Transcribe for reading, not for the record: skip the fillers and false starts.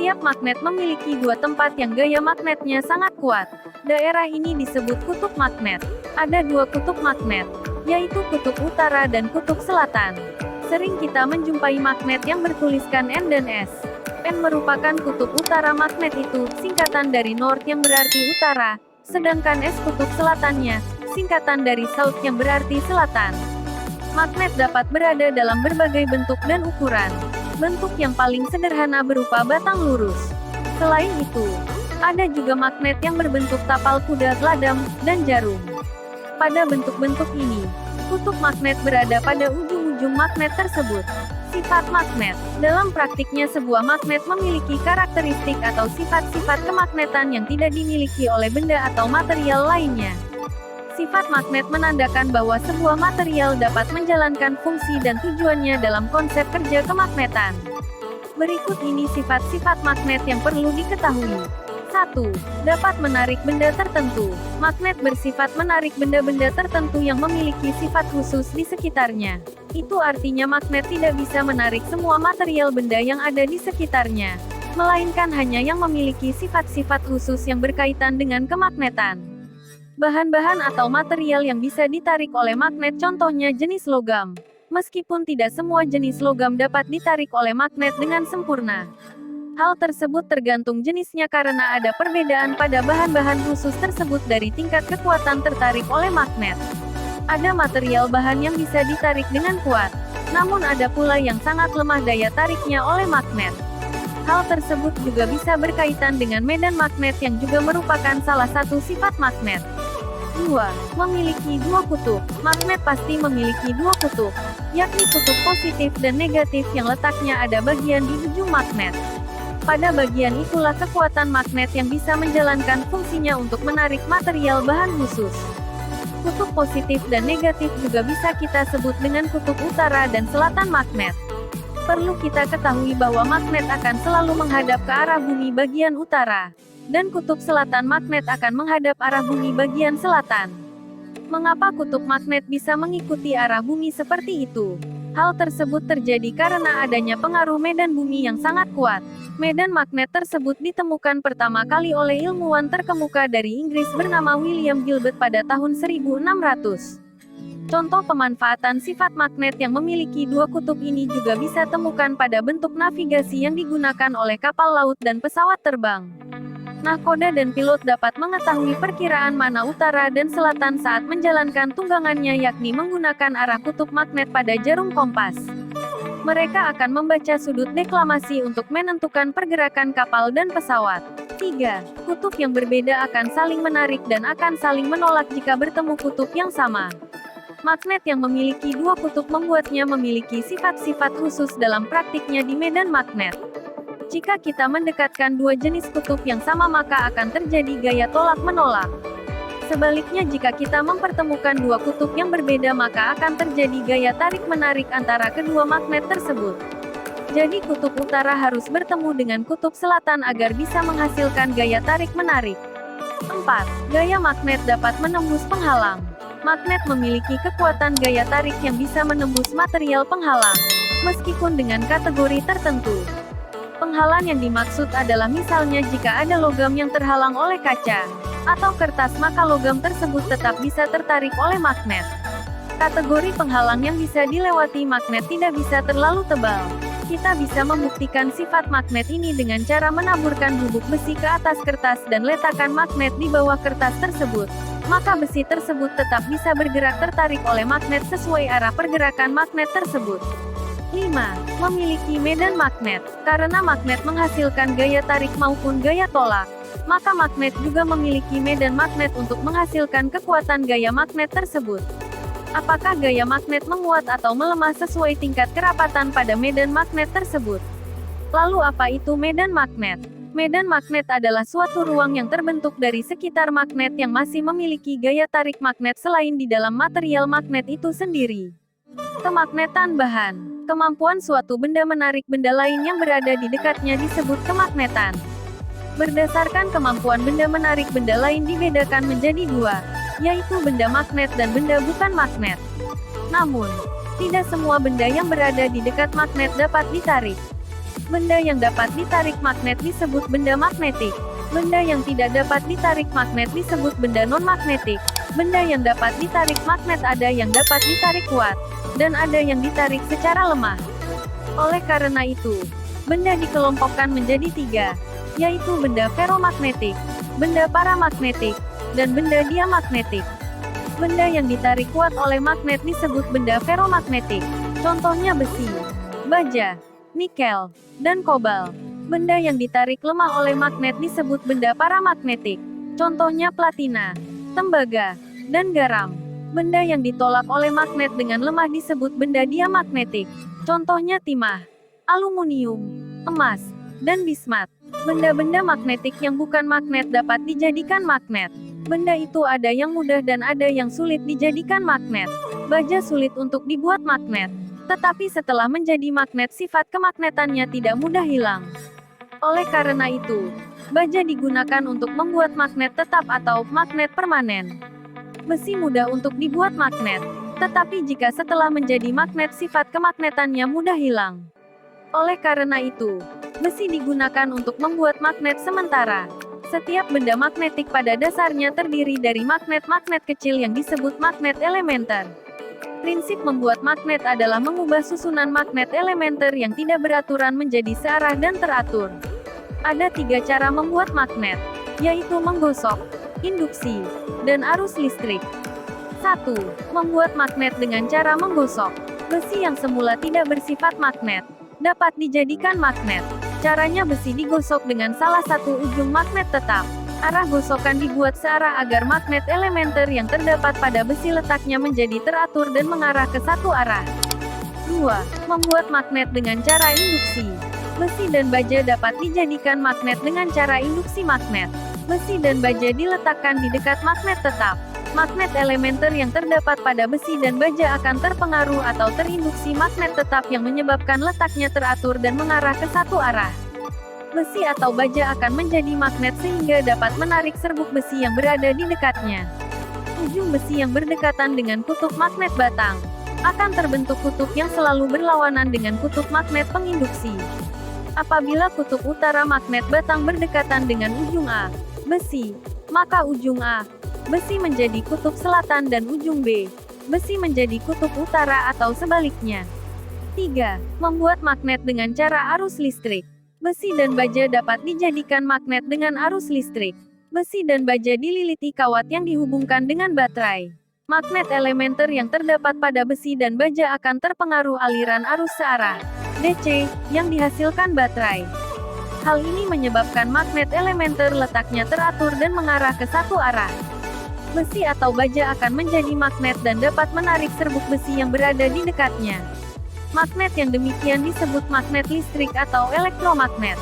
Setiap magnet memiliki dua tempat yang gaya magnetnya sangat kuat. Daerah ini disebut kutub magnet. Ada dua kutub magnet, yaitu kutub utara dan kutub selatan. Sering kita menjumpai magnet yang bertuliskan N dan S. N merupakan kutub utara magnet itu, singkatan dari North yang berarti utara, sedangkan S kutub selatannya, singkatan dari South yang berarti selatan. Magnet dapat berada dalam berbagai bentuk dan ukuran. Bentuk yang paling sederhana berupa batang lurus. Selain itu, ada juga magnet yang berbentuk tapal kuda, ladam, dan jarum. Pada bentuk-bentuk ini, kutub magnet berada pada ujung-ujung magnet tersebut. Sifat magnet. Dalam praktiknya sebuah magnet memiliki karakteristik atau sifat-sifat kemagnetan yang tidak dimiliki oleh benda atau material lainnya. Sifat magnet menandakan bahwa sebuah material dapat menjalankan fungsi dan tujuannya dalam konsep kerja kemagnetan. Berikut ini sifat-sifat magnet yang perlu diketahui. 1. Dapat menarik benda tertentu. Magnet bersifat menarik benda-benda tertentu yang memiliki sifat khusus di sekitarnya. Itu artinya magnet tidak bisa menarik semua material benda yang ada di sekitarnya, melainkan hanya yang memiliki sifat-sifat khusus yang berkaitan dengan kemagnetan. Bahan-bahan atau material yang bisa ditarik oleh magnet contohnya jenis logam. Meskipun tidak semua jenis logam dapat ditarik oleh magnet dengan sempurna. Hal tersebut tergantung jenisnya karena ada perbedaan pada bahan-bahan khusus tersebut dari tingkat kekuatan tertarik oleh magnet. Ada material bahan yang bisa ditarik dengan kuat, namun ada pula yang sangat lemah daya tariknya oleh magnet. Hal tersebut juga bisa berkaitan dengan medan magnet yang juga merupakan salah satu sifat magnet. 2. Memiliki dua kutub. Magnet pasti memiliki dua kutub, yakni kutub positif dan negatif yang letaknya ada bagian di ujung magnet. Pada bagian itulah kekuatan magnet yang bisa menjalankan fungsinya untuk menarik material bahan khusus. Kutub positif dan negatif juga bisa kita sebut dengan kutub utara dan selatan magnet. Perlu kita ketahui bahwa magnet akan selalu menghadap ke arah bumi bagian utara, dan kutub selatan magnet akan menghadap arah bumi bagian selatan. Mengapa kutub magnet bisa mengikuti arah bumi seperti itu? Hal tersebut terjadi karena adanya pengaruh medan bumi yang sangat kuat. Medan magnet tersebut ditemukan pertama kali oleh ilmuwan terkemuka dari Inggris bernama William Gilbert pada tahun 1600. Contoh pemanfaatan sifat magnet yang memiliki dua kutub ini juga bisa temukan pada bentuk navigasi yang digunakan oleh kapal laut dan pesawat terbang. Nahkoda dan pilot dapat mengetahui perkiraan mana utara dan selatan saat menjalankan tunggangannya yakni menggunakan arah kutub magnet pada jarum kompas. Mereka akan membaca sudut deklamasi untuk menentukan pergerakan kapal dan pesawat. 3. Kutub yang berbeda akan saling menarik dan akan saling menolak jika bertemu kutub yang sama. Magnet yang memiliki dua kutub membuatnya memiliki sifat-sifat khusus dalam praktiknya di medan magnet. Jika kita mendekatkan dua jenis kutub yang sama maka akan terjadi gaya tolak-menolak. Sebaliknya jika kita mempertemukan dua kutub yang berbeda maka akan terjadi gaya tarik-menarik antara kedua magnet tersebut. Jadi kutub utara harus bertemu dengan kutub selatan agar bisa menghasilkan gaya tarik-menarik. 4. Gaya magnet dapat menembus penghalang. Magnet memiliki kekuatan gaya tarik yang bisa menembus material penghalang, meskipun dengan kategori tertentu. Penghalang yang dimaksud adalah misalnya jika ada logam yang terhalang oleh kaca atau kertas maka logam tersebut tetap bisa tertarik oleh magnet. Kategori penghalang yang bisa dilewati magnet tidak bisa terlalu tebal. Kita bisa membuktikan sifat magnet ini dengan cara menaburkan bubuk besi ke atas kertas dan letakkan magnet di bawah kertas tersebut. Maka besi tersebut tetap bisa bergerak tertarik oleh magnet sesuai arah pergerakan magnet tersebut. 5. Memiliki medan magnet. Karena magnet menghasilkan gaya tarik maupun gaya tolak, maka magnet juga memiliki medan magnet untuk menghasilkan kekuatan gaya magnet tersebut. Apakah gaya magnet menguat atau melemah sesuai tingkat kerapatan pada medan magnet tersebut? Lalu apa itu medan magnet? Medan magnet adalah suatu ruang yang terbentuk dari sekitar magnet yang masih memiliki gaya tarik magnet selain di dalam material magnet itu sendiri. Kemagnetan bahan. Kemampuan suatu benda menarik benda lain yang berada di dekatnya disebut kemagnetan. Berdasarkan kemampuan benda menarik benda lain dibedakan menjadi dua, yaitu benda magnet dan benda bukan magnet. Namun, tidak semua benda yang berada di dekat magnet dapat ditarik. Benda yang dapat ditarik magnet disebut benda magnetik. Benda yang tidak dapat ditarik magnet disebut benda non-magnetik. Benda yang dapat ditarik magnet ada yang dapat ditarik kuat, dan ada yang ditarik secara lemah. Oleh karena itu, benda dikelompokkan menjadi 3, yaitu benda ferromagnetik, benda paramagnetik, dan benda diamagnetik. Benda yang ditarik kuat oleh magnet disebut benda ferromagnetik. Contohnya besi, baja, nikel, dan kobalt. Benda yang ditarik lemah oleh magnet disebut benda paramagnetik. Contohnya platina, tembaga, dan garam. Benda yang ditolak oleh magnet dengan lemah disebut benda diamagnetik. Contohnya timah, aluminium, emas, dan bismat. Benda-benda magnetik yang bukan magnet dapat dijadikan magnet. Benda itu ada yang mudah dan ada yang sulit dijadikan magnet. Baja sulit untuk dibuat magnet, tetapi setelah menjadi magnet sifat kemagnetannya tidak mudah hilang. Oleh karena itu, baja digunakan untuk membuat magnet tetap atau magnet permanen. Besi mudah untuk dibuat magnet, tetapi jika setelah menjadi magnet sifat kemagnetannya mudah hilang. Oleh karena itu, besi digunakan untuk membuat magnet sementara. Setiap benda magnetik pada dasarnya terdiri dari magnet-magnet kecil yang disebut magnet elementer. Prinsip membuat magnet adalah mengubah susunan magnet elementer yang tidak beraturan menjadi searah dan teratur. Ada 3 cara membuat magnet, yaitu menggosok, induksi, dan arus listrik. 1. Membuat magnet dengan cara menggosok. Besi yang semula tidak bersifat magnet, dapat dijadikan magnet. Caranya besi digosok dengan salah satu ujung magnet tetap. Arah gosokan dibuat searah agar magnet elementer yang terdapat pada besi letaknya menjadi teratur dan mengarah ke satu arah. 2. Membuat magnet dengan cara induksi. Besi dan baja dapat dijadikan magnet dengan cara induksi magnet. Besi dan baja diletakkan di dekat magnet tetap. Magnet elementer yang terdapat pada besi dan baja akan terpengaruh atau terinduksi magnet tetap yang menyebabkan letaknya teratur dan mengarah ke satu arah. Besi atau baja akan menjadi magnet sehingga dapat menarik serbuk besi yang berada di dekatnya. Ujung besi yang berdekatan dengan kutub magnet batang akan terbentuk kutub yang selalu berlawanan dengan kutub magnet penginduksi. Apabila kutub utara magnet batang berdekatan dengan ujung A, besi, maka ujung A, besi menjadi kutub selatan dan ujung B, besi menjadi kutub utara atau sebaliknya. 3. Membuat magnet dengan cara arus listrik. Besi dan baja dapat dijadikan magnet dengan arus listrik. Besi dan baja dililiti kawat yang dihubungkan dengan baterai. Magnet elementer yang terdapat pada besi dan baja akan terpengaruh aliran arus searah, DC, yang dihasilkan baterai. Hal ini menyebabkan magnet elementer letaknya teratur dan mengarah ke satu arah. Besi atau baja akan menjadi magnet dan dapat menarik serbuk besi yang berada di dekatnya. Magnet yang demikian disebut magnet listrik atau elektromagnet.